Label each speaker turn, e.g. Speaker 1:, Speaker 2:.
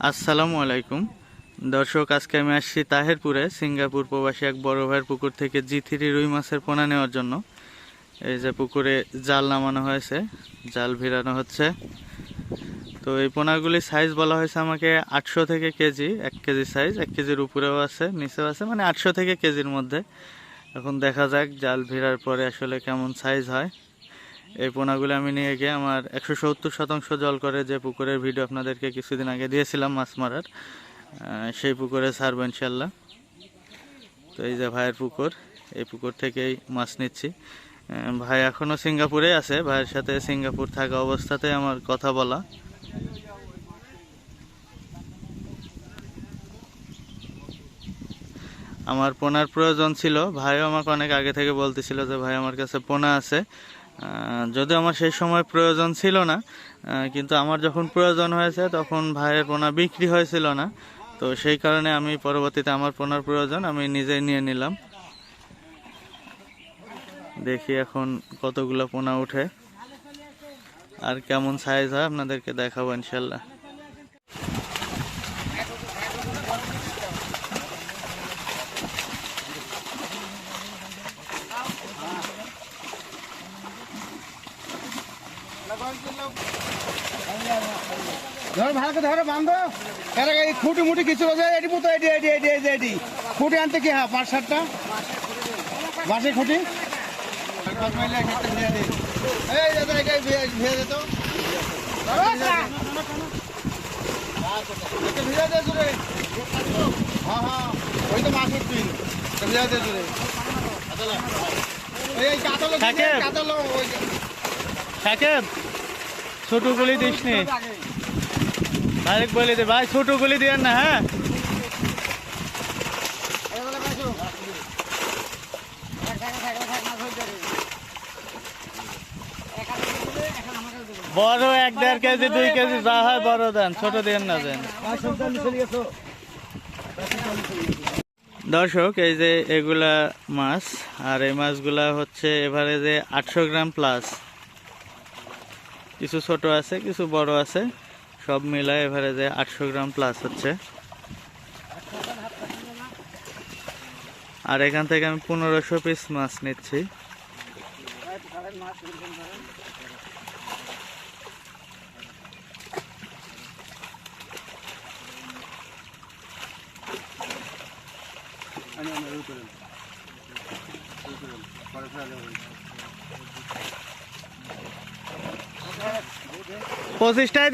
Speaker 1: আসসালামু আলাইকুম দর্শক, আজকে আমি আসছি তাহেরপুরে সিঙ্গাপুর প্রবাসী এক বড় ভাইয়ের পুকুর থেকে জি3 রুই মাছের পোনা নেওয়ার জন্য। এই যে পুকুরে জাল নামানো হয়েছে, জাল ভিড়ানো হচ্ছে। তো এই পোনাগুলি সাইজ বলা হয়েছে আমাকে 800 থেকে কেজি, 1 কেজি সাইজ, 1 কেজির উপরেও আছে নিচেও আছে, মানে 800 থেকে কেজির মধ্যে। এখন দেখা যাক জাল ভিড়ার পরে আসলে কেমন সাইজ হয়। এই পোনাগুলো আমি নিয়ে গিয়ে আমার 170% জল করে যে পুকুরের ভিডিও আপনাদেরকে কিছুদিন আগে দিয়েছিলাম মাছ মারার, সেই পুকুরে ছাড়বো ইনশাল্লাহ। তো এই যে ভাইয়ের পুকুর, এই পুকুর থেকেই মাছ নিচ্ছি। ভাই এখনও সিঙ্গাপুরে আছে, ভাইয়ের সাথে সিঙ্গাপুর থাকা অবস্থাতে আমার কথা বলা। আমার পোনার প্রয়োজন ছিল, ভাইও আমাকে অনেক আগে থেকে বলতেছিল যে ভাই আমার কাছে পোনা আছে। যদিও আমার সেই সময় প্রয়োজন ছিল না, কিন্তু আমার যখন প্রয়োজন হয়েছে তখন ভাইয়ের পোনা বিক্রি হয়েছিল না। তো সেই কারণে আমি পরবর্তীতে আমার পোনার প্রয়োজন আমি নিজেই নিয়ে নিলাম। দেখি এখন কতগুলো পোনা উঠে আর কেমন সাইজ হয় আপনাদেরকে দেখাবো ইনশাল্লাহ।
Speaker 2: ধরো ভালো ধরো বান্ধব এই খুঁটি মুটি কিছু এটি মতো এটি এটি এটি এটি এটি খুঁটি আনতে কি হ্যাঁ 5-7টা বাসে খুঁটি ভিজে যেত ভিজা দিয়ে জুড়ে হ্যাঁ হ্যাঁ ওই তো মাছ উঠবি ভিজা দিয়ে জুড়ে এই কাতলো কাতলো ওই
Speaker 1: সাকেব ছোট গুলি দিস নি, মালিক বলে দে ভাই ছোট গুলি দিয়েন না। হ্যাঁ বড় 1-1.5 কেজি 2 কেজি যা হয় বড় দেন, ছোট দেন না দেন। দর্শক এই যে এগুলা মাছ, আর এই মাছগুলা হচ্ছে এভারেজে 800 গ্রাম প্লাস। কিছু ছোট আছে কিছু বড় আছে, সব মিলায় এভারেজে 800 গ্রাম প্লাস হচ্ছে। আর এখান থেকে আমি 1500 পিস মাছ নিচ্ছি। পঁচিশটাই